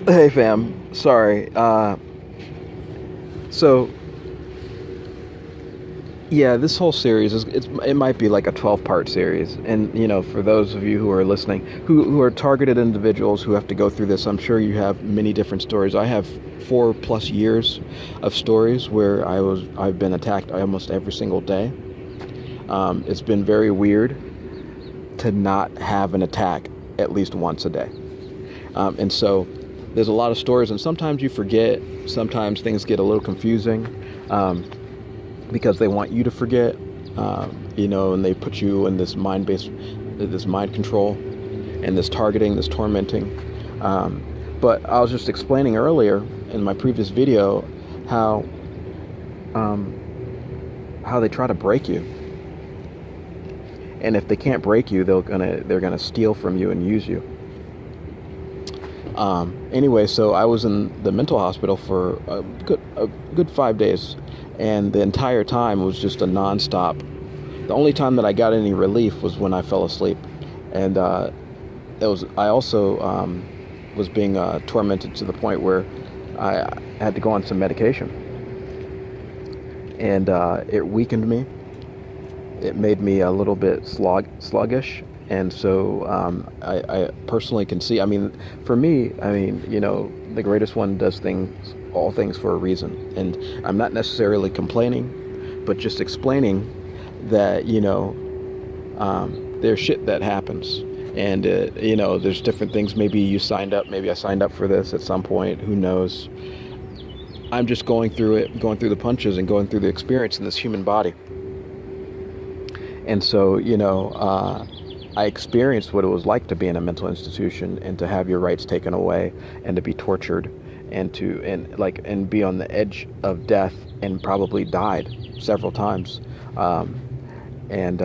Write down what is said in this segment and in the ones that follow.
Hey fam, sorry. So yeah, this whole series it might be like a 12-part series, and for those of you who are listening, who are targeted individuals who have to go through this, I'm sure you have many different stories. I have 4+ years of stories where I've been attacked almost every single day. It's been very weird to not have an attack at least once a day, and so there's a lot of stories, and sometimes you forget. Sometimes things get a little confusing. Because they want you to forget, and they put you in this mind control, and this targeting, this tormenting. But I was just explaining earlier in my previous video how um, how they try to break you, and if they can't break you, they're gonna steal from you and use you. Anyway, so I was in the mental hospital for a good 5 days, and the entire time was just a nonstop. The only time that I got any relief was when I fell asleep, and I also was being tormented to the point where I had to go on some medication, and it weakened me. It made me a little bit sluggish, and so I personally can see. I mean, for me, the greatest one does all things for a reason, and I'm not necessarily complaining, but just explaining that there's shit that happens, and there's different things. Maybe I signed up for this at some point. Who knows? I'm just going through it, going through the punches, and going through the experience in this human body. And so, I experienced what it was like to be in a mental institution and to have your rights taken away and to be tortured and be on the edge of death and probably died several times. And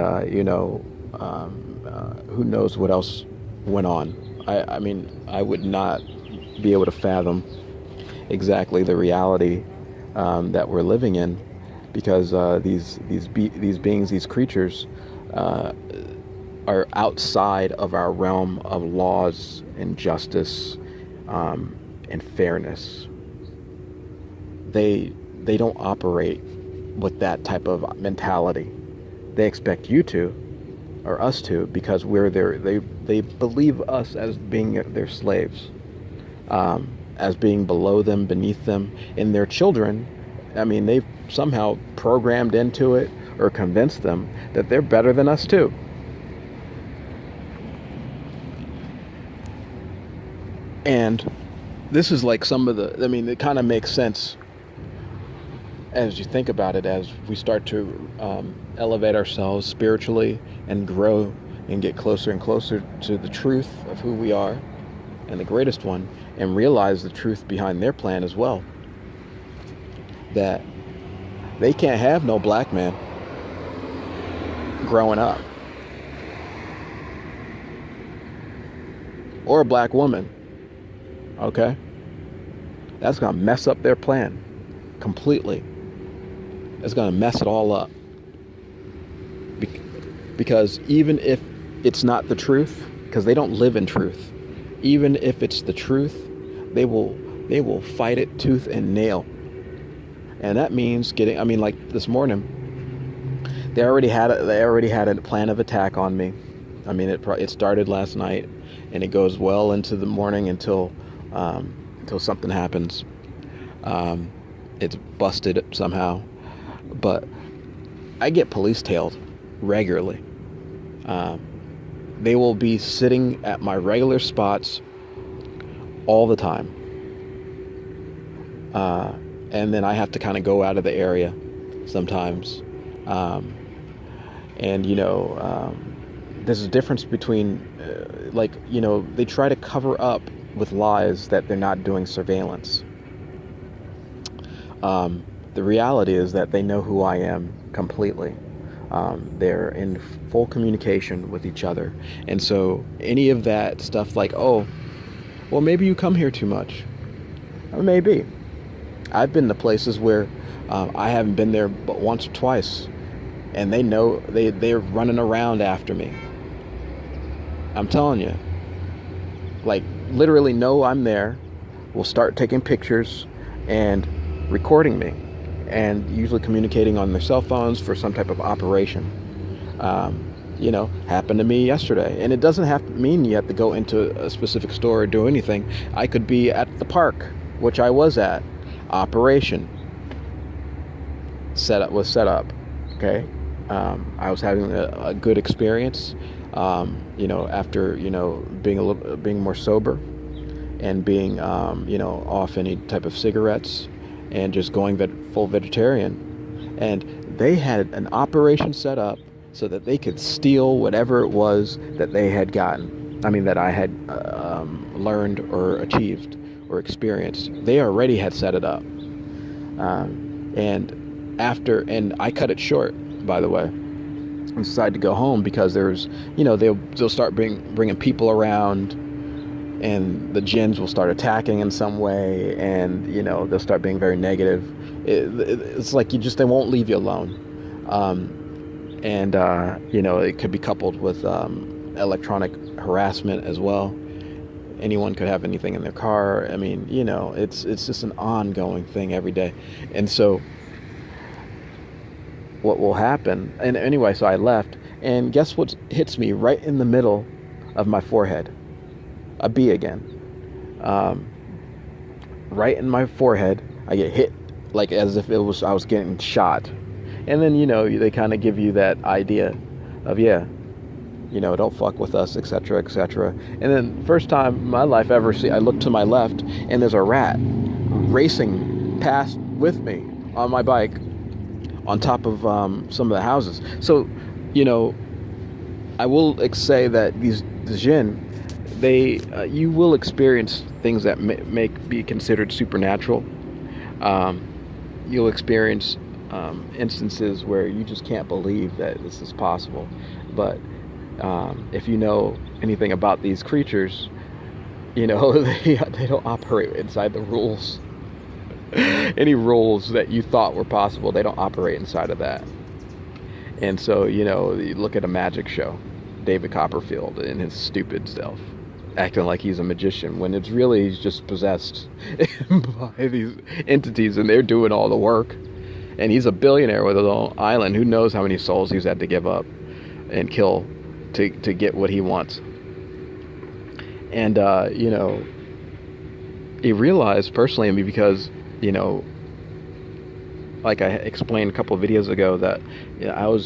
who knows what else went on. I mean, I would not be able to fathom exactly the reality that we're living in, because these beings, these creatures, are outside of our realm of laws and justice and fairness. They don't operate with that type of mentality. They expect you to, or us to, because we're they believe us as being their slaves, as being below them, beneath them, and their children. I mean, they've somehow programmed into it or convinced them that they're better than us too. And this is like it kind of makes sense as you think about it, as we start to elevate ourselves spiritually and grow and get closer and closer to the truth of who we are and the greatest one, and realize the truth behind their plan as well. That they can't have no black man growing up, or a black woman. Okay? That's going to mess up their plan completely. It's going to mess it all up. Because even if it's not the truth, because they don't live in truth, even if it's the truth, they will fight it tooth and nail. And that means like this morning, they already had a plan of attack on me. I mean, it started last night, and it goes well into the morning until something happens. It's busted somehow, but I get police tailed regularly. They will be sitting at my regular spots all the time, and then I have to kind of go out of the area sometimes. There's a difference between they try to cover up with lies that they're not doing surveillance. The reality is that they know who I am completely. They're in full communication with each other. And so any of that stuff like, oh, well, maybe you come here too much. Or maybe. I've been to places where I haven't been there but once or twice. And they know they're running around after me. I'm telling you. Like, literally know I'm there will start taking pictures and recording me, and usually communicating on their cell phones for some type of operation. Happened to me yesterday. And it doesn't have to mean you have to go into a specific store or do anything. I could be at the park, which I was at. Operation was set up. Okay. I was having a good experience. After being more sober, and being off any type of cigarettes, and just going full vegetarian. And they had an operation set up so that they could steal whatever it was that they had gotten. I mean, that I had learned or achieved or experienced. They already had set it up. And I cut it short, by the way, and decided to go home because there's, they'll start bringing people around, and the Djinns will start attacking in some way, and, they'll start being very negative. It's like they won't leave you alone. It could be coupled with electronic harassment as well. Anyone could have anything in their car. I mean, it's just an ongoing thing every day. And so what will happen, and anyway, so I left, and guess what hits me right in the middle of my forehead? A bee again. Right in my forehead, I get hit like as if I was getting shot. And then, they kind of give you that idea of, don't fuck with us, etc., etc. And then first time in my life ever I look to my left, and there's a rat racing past with me on my bike on top of some of the houses. So, I will say that the Djinn, you will experience things that may be considered supernatural. You'll experience instances where you just can't believe that this is possible. But if you know anything about these creatures, they don't operate inside the rules. Any rules that you thought were possible, they don't operate inside of that. And so, you look at a magic show, David Copperfield and his stupid self, acting like he's a magician when it's really he's just possessed by these entities, and they're doing all the work. And he's a billionaire with his own island. Who knows how many souls he's had to give up and kill to get what he wants. And, he realized personally, because, like I explained a couple of videos ago, that I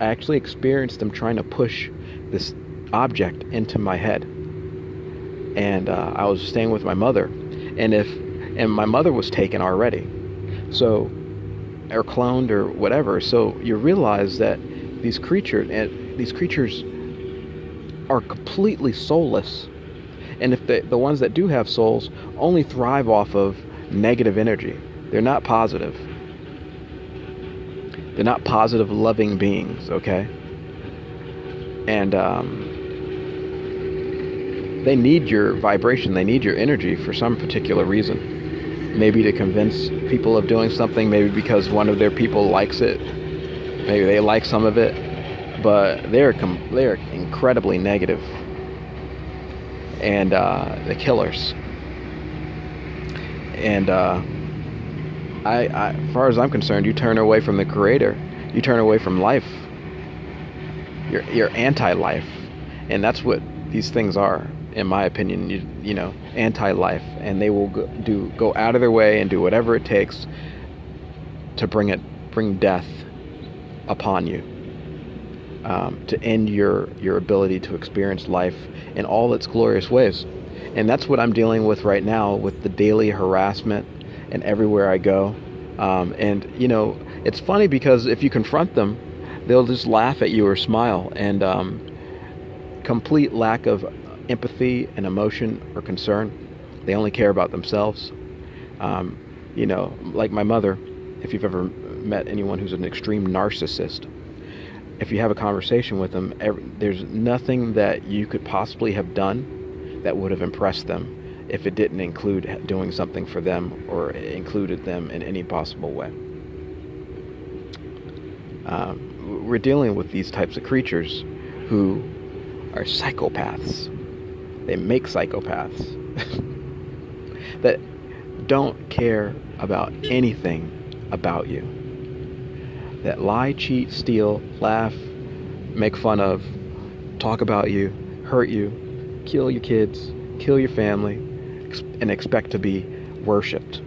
actually experienced them trying to push this object into my head. And I was staying with my mother, and my mother was taken already, or cloned or whatever. So you realize that these creatures are completely soulless, and if the ones that do have souls only thrive off of negative energy. They're not positive. They're not positive, loving beings. Okay, and they need your vibration. They need your energy for some particular reason. Maybe to convince people of doing something. Maybe because one of their people likes it. Maybe they like some of it. But they're incredibly negative. And the killers. And as far as I'm concerned, you turn away from the Creator. You turn away from life. You're anti-life. And that's what these things are, in my opinion. Anti-life, and they will go out of their way and do whatever it takes to bring death upon you, to end your ability to experience life in all its glorious ways. And that's what I'm dealing with right now, with the daily harassment and everywhere I go. And it's funny because if you confront them, they'll just laugh at you or smile, and complete lack of empathy and emotion or concern. They only care about themselves. Like my mother, if you've ever met anyone who's an extreme narcissist, if you have a conversation with them, there's nothing that you could possibly have done that would have impressed them if it didn't include doing something for them or included them in any possible way. We're dealing with these types of creatures who are psychopaths. They make psychopaths. that don't care about anything about you, that lie, cheat, steal, laugh, make fun of, talk about you, hurt you, kill your kids, kill your family, and expect to be worshipped.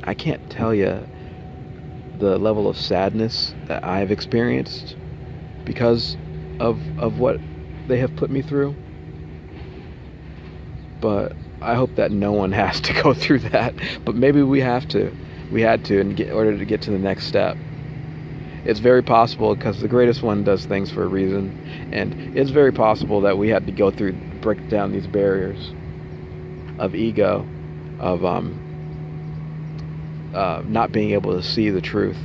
I can't tell you the level of sadness that I've experienced because of what they have put me through. But I hope that no one has to go through that. But maybe we had to in order to get to the next step. It's very possible, because the greatest one does things for a reason, and it's very possible that we had to break down these barriers of ego, of not being able to see the truth.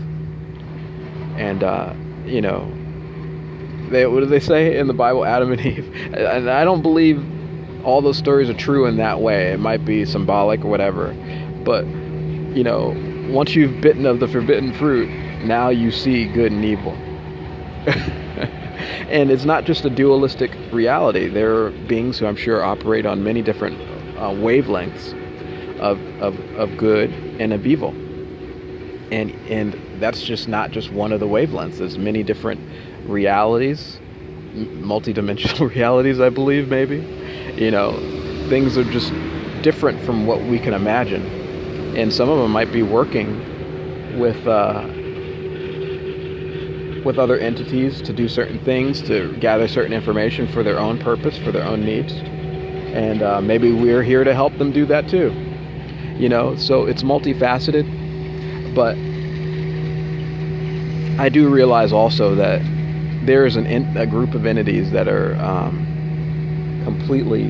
And what do they say in the Bible? Adam and Eve. And I don't believe all those stories are true in that way. It might be symbolic or whatever, but once you've bitten of the forbidden fruit, now you see good and evil. And it's not just a dualistic reality. There are beings who I'm sure operate on many different wavelengths of good and of evil. And that's just not just one of the wavelengths. There's many different realities, multi-dimensional realities, I believe, maybe. Things are just different from what we can imagine. And some of them might be working with other entities to do certain things, to gather certain information for their own purpose, for their own needs. And maybe we're here to help them do that too. So it's multifaceted. But I do realize also that there is a group of entities that are completely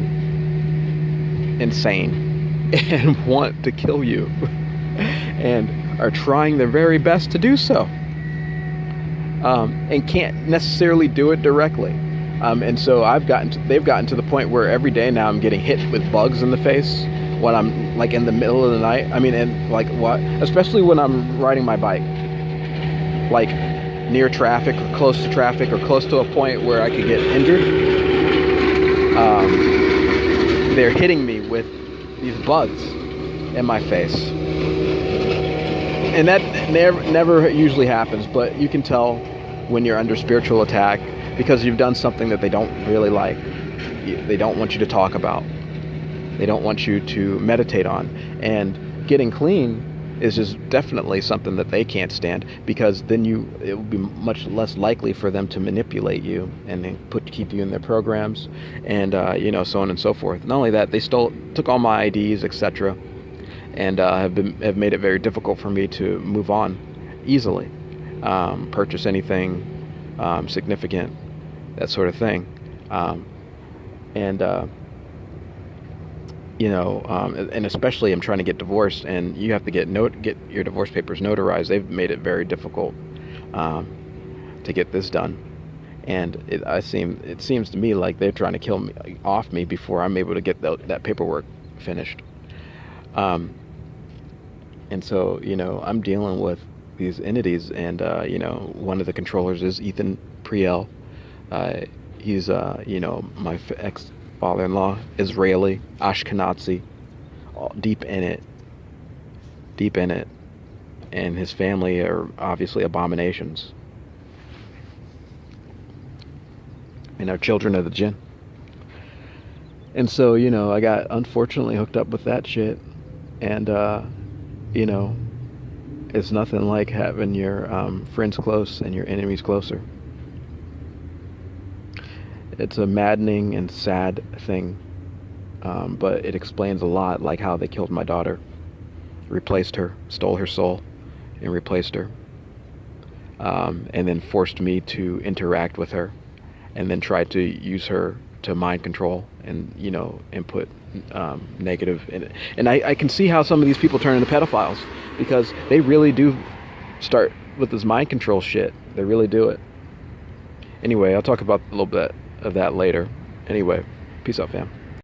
insane and want to kill you and are trying their very best to do so, and can't necessarily do it directly. And so they've gotten to the point where every day now I'm getting hit with bugs in the face when I'm like in the middle of the night. Especially when I'm riding my bike, like near traffic or close to traffic or close to a point where I could get injured. They're hitting me with these bugs in my face. And that never usually happens, but you can tell when you're under spiritual attack because you've done something that they don't really like. They don't want you to talk about. They don't want you to meditate on. And getting clean is just definitely something that they can't stand, because then it will be much less likely for them to manipulate you and then keep you in their programs, and so on and so forth. Not only that, they took all my IDs, etc., and have made it very difficult for me to move on easily, purchase anything significant, that sort of thing, and especially I'm trying to get divorced, and you have to get your divorce papers notarized. They've made it very difficult to get this done, and it seems to me like they're trying to kill me off me before I'm able to get that paperwork finished. And so I'm dealing with these entities, and one of the controllers is Ethan Priel. He's my ex-father-in-law, Israeli, Ashkenazi, deep in it, and his family are obviously abominations, and are children of the Djinn. And so I got unfortunately hooked up with that shit, and it's nothing like having your friends close and your enemies closer. It's a maddening and sad thing, but it explains a lot, like how they killed my daughter, replaced her, stole her soul, and replaced her, and then forced me to interact with her, and then tried to use her to mind control and input negative in it. And I can see how some of these people turn into pedophiles, because they really do start with this mind control shit. They really do it. Anyway, I'll talk about a little bit of that later. Anyway, peace out, fam.